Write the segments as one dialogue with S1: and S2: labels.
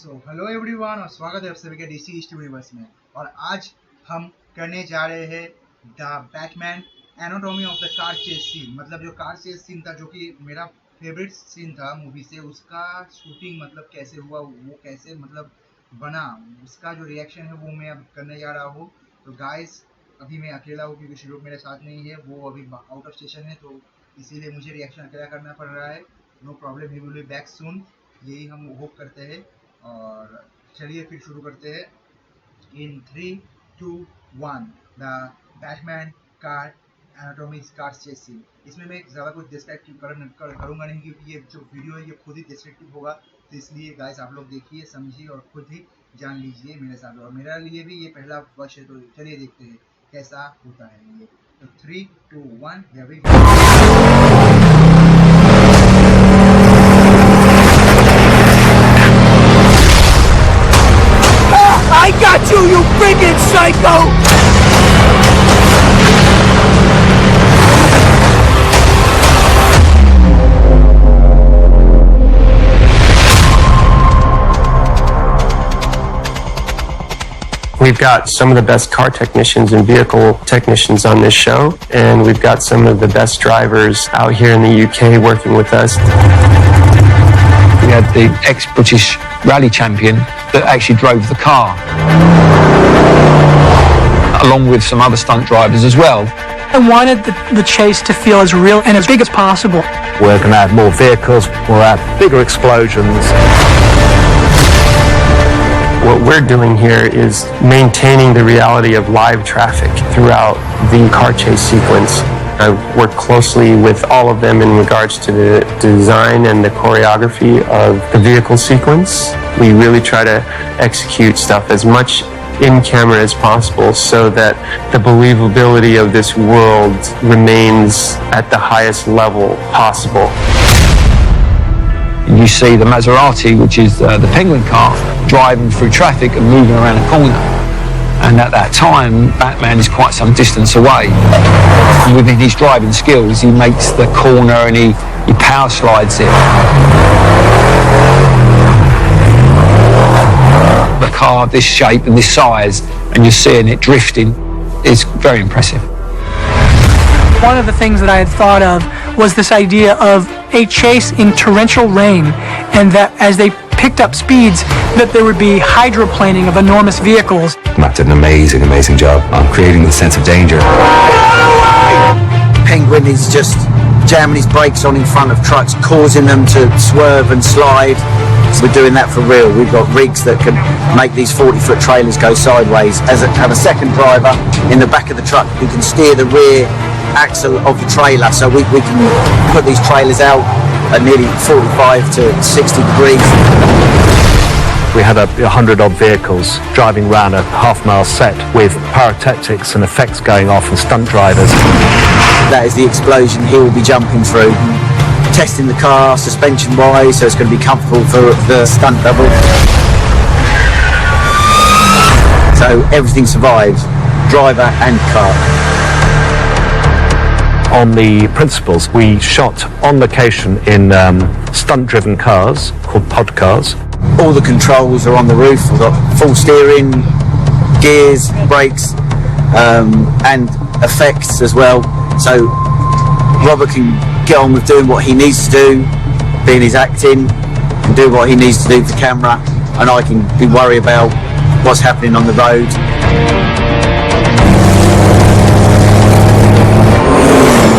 S1: Hello everyone और स्वागत है आप सभी के डीसी ईस्ट यूनिवर्स में। और आज हम करने जा रहे हैं the Batman anatomy of the car chase scene. मतलब जो कार चेस सीन था, जो कि मेरा फेवरेट सीन था मूवी से, उसका शूटिंग मतलब कैसे हुआ, वो कैसे मतलब बना, उसका जो रिएक्शन है वो मैं अब करने जा रहा हूँ। तो गाइस, अभी मैं अकेला हूँ क्योंकि श्रीरूप मेरे साथ नहीं है, वो अभी आउट ऑफ स्टेशन है, तो इसीलिए मुझे रिएक्शन अकेला करना पड़ रहा है। No problem, he will be back soon, यही हम होप करते हैं। और चलिए फिर शुरू करते हैं। In 3, 2, 1 the Batman car anatomy car chase scene. इसमें मैं ज़्यादा कुछ डिस्क्राइब करूँगा नहीं, क्योंकि ये जो वीडियो है ये खुद ही डिस्क्रिप्टिव होगा। तो इसलिए गाइस आप लोग देखिए, समझिए और खुद ही जान लीजिए मेरे साथ। और मेरे लिए भी ये पहला वर्ष है, तो चलिए देखते हैं कैसा होता है ये। तो 3, 2, 1 here we go।
S2: I got you, you freaking psycho!
S3: We've got some of the best car technicians and vehicle technicians on this show, and we've got some of the best drivers out here in the UK working with us.
S4: We had the ex-British rally champion that actually drove the car, along with some other stunt drivers as well.
S5: I wanted the chase to feel as real and as big as possible.
S6: We're going to have more vehicles, we'll have bigger explosions.
S3: What we're doing here is maintaining the reality of live traffic throughout the car chase sequence. I work closely with all of them in regards to the design and the choreography of the vehicle sequence. We really try to execute stuff as much in camera as possible so that the believability of this world remains at the highest level possible.
S4: You see the Maserati, which is the Penguin car, driving through traffic and moving around a corner. And at that time, Batman is quite some distance away. And within his driving skills, he makes the corner and he power slides it. The car this shape and this size, and you're seeing it drifting, is very impressive.
S5: One of the things that I had thought of was this idea of a chase in torrential rain, and that as they picked up speeds, that there would be hydroplaning of enormous vehicles.
S7: Matt did an amazing job on creating the sense of danger.
S8: Penguin is just jamming his brakes on in front of trucks, causing them to swerve and slide. So we're doing that for real. We've got rigs that can make these 40-foot trailers go sideways. Have a second driver in the back of the truck who can steer the rear axle of the trailer, so we can put these trailers out at nearly 45 to 60 degrees.
S6: We had 100 odd vehicles driving around a half-mile set with pyrotechnics and effects going off and stunt drivers.
S8: That is the explosion he will be jumping through. Testing the car suspension-wise, so it's going to be comfortable for the stunt double. So everything survives, driver and car.
S6: On the principles, we shot on location in stunt-driven cars called pod cars.
S8: All the controls are on the roof. We've got full steering, gears, brakes, and effects as well. So Robert can get on with doing what he needs to do, being his acting, and do what he needs to do for camera, and I can be worried about what's happening on the road.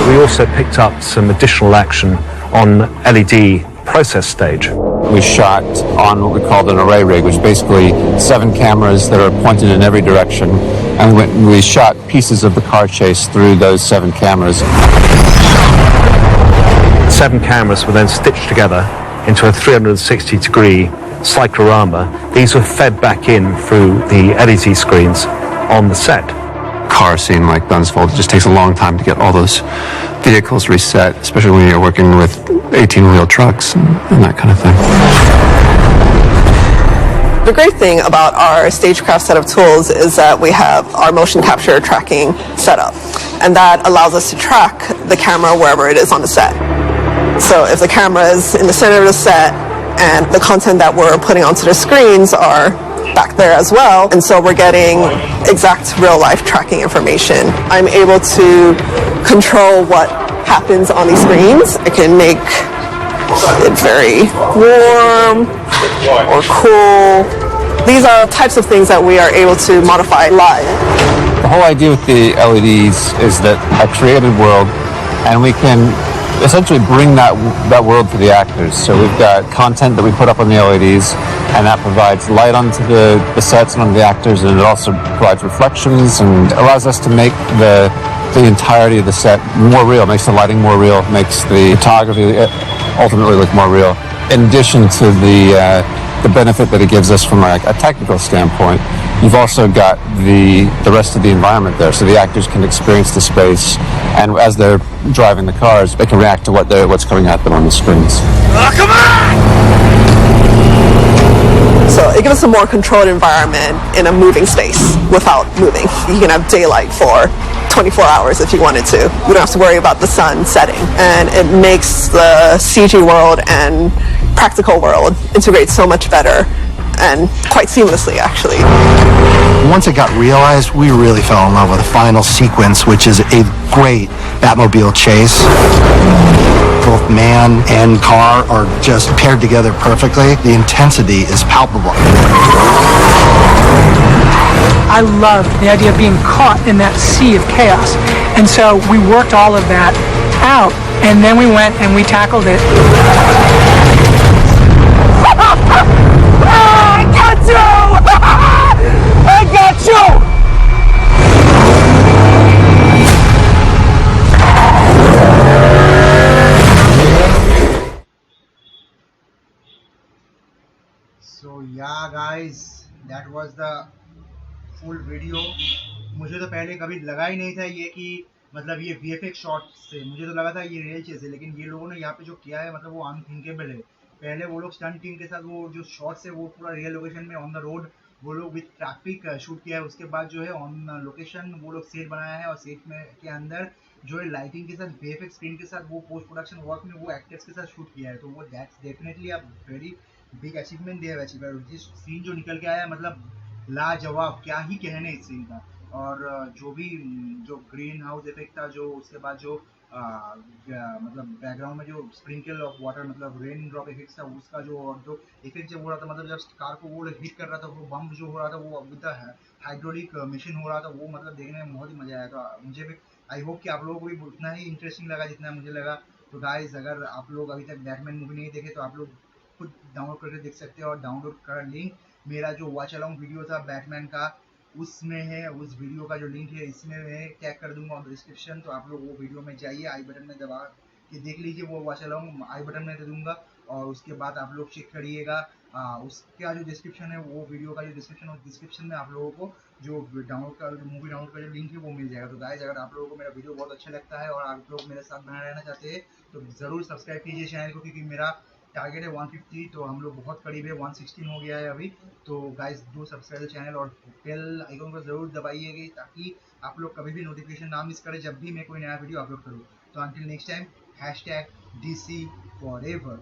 S6: We also picked up some additional action on LED process stage.
S9: We shot on what we called an array rig, which is basically 7 cameras that are pointed in every direction, and we shot pieces of the car chase through those 7 cameras.
S6: 7 cameras were then stitched together into a 360-degree cyclorama. These were fed back in through the LED screens on the set.
S9: Car scene like Dunsfold, it just takes a long time to get all those vehicles reset, especially when you're working with 18-wheel trucks and that kind of thing.
S10: The great thing about our Stagecraft set of tools is that we have our motion capture tracking set up, and that allows us to track the camera wherever it is on the set. So if the camera is in the center of the set, and the content that we're putting onto the screens are back there as well, and so we're getting exact real-life tracking information. I'm able to control what happens on these screens. I can make it very warm or cool. These are types of things that we are able to modify live.
S9: The whole idea with the LEDs is that a created world, and we can essentially bring that world to the actors. So we've got content that we put up on the LEDs, and that provides light onto the sets and onto the actors, and it also provides reflections and allows us to make the entirety of the set more real, makes the lighting more real, makes the photography ultimately look more real. In addition to the benefit that it gives us from a technical standpoint, you've also got the rest of the environment there, so the actors can experience the space, and as they're driving the cars, they can react to what's coming at them on the screens.
S2: Oh, come on!
S10: So it gives us a more controlled environment in a moving space without moving. You can have daylight for 24 hours if you wanted to. You don't have to worry about the sun setting, and it makes the CG world and practical world integrate so much better and quite seamlessly, actually.
S11: Once it got realized, we really fell in love with the final sequence, which is a great Batmobile chase. Both man and car are just paired together perfectly. The intensity is palpable.
S5: I loved the idea of being caught in that sea of chaos. And so we worked all of that out, and then we went and we tackled it.
S2: I got you! I got you!
S1: So yeah guys, that was the full video. मुझे तो पहले कभी लगा ही नहीं था ये कि मतलब ये VFX शॉट से, मुझे तो लगा था ये रियल चीज़ है, लेकिन ये लोगों ने यहाँ पे जो किया है मतलब वो अनथिंकेबल है। पहले वो लोग स्टंट टीम के साथ वो जो शॉट्स है वो पूरा रियल लोकेशन में ऑन द रोड वो लोग विद ट्रैफिक शूट किया है। उसके बाद जो है ऑन लोकेशन वो लोग सेट बनाया है, और सेट में के अंदर जो है लाइटिंग के साथ VFX स्क्रीन के साथ वो पोस्ट प्रोडक्शन वर्क में वो एक्टर्स के साथ शूट किया है। तो वो that's definitely a very big achievement they have achieved. जिस सीन जो निकल के आया मतलब लाजवाब, क्या ही कहने इस सीन का। और जो भी जो ग्रीन हाउस इफेक्ट था, जो उसके बाद जो मतलब बैकग्राउंड में जो स्प्रिंकल ऑफ वाटर मतलब रेन ड्रॉप इफेक्ट था उसका जो, और जो इफेक्ट जब हो रहा था मतलब जब कार को वो हिट कर रहा था, वो बम्प जो हो रहा था वो विद हाइड्रोलिक मशीन हो रहा था, वो मतलब देखने में बहुत ही मजा आया। तो मुझे भी आई होप कि आप लोगों को भी उतना ही इंटरेस्टिंग लगा जितना मुझे लगा। तो गाइज अगर आप लोग अभी तक बैटमैन मूवी नहीं देखे तो आप लोग खुद डाउनलोड करके देख सकते हो, और डाउनलोड का लिंक मेरा जो वॉच अलॉन्ग वीडियो था बैटमैन का उसमें है, उस वीडियो का जो लिंक है इसमें मैं टैग कर दूंगा ऑन डिस्क्रिप्शन। तो आप लोग वो वीडियो में जाइए, आई बटन में दबा के देख लीजिए, वो वॉच अलॉन्ग आई बटन में दे दूंगा, और उसके बाद आप लोग चेक करिएगा उसका जो डिस्क्रिप्शन है, वो वीडियो का जो डिस्क्रिप्शन है, डिस्क्रिप्शन में आप लोगों को जो डाउनलोड का जो मूवी डाउनलोड का जो लिंक है वो मिल जाएगा। तो गाइस अगर आप लोगों को मेरा वीडियो बहुत अच्छा लगता है और आप लोग मेरे साथ बना रहना चाहते हैं तो ज़रूर सब्सक्राइब कीजिए चैनल को, क्योंकि मेरा टारगेट है 150, तो हम लोग बहुत करीब है, 116 हो गया है अभी। तो गाइस डू सब्सक्राइब चैनल और बेल आइकन को ज़रूर दबाइएगा ताकि आप लोग कभी भी नोटिफिकेशन ना मिस करें जब भी मैं कोई नया वीडियो अपलोड करूँ। तो until next time, #DC forever।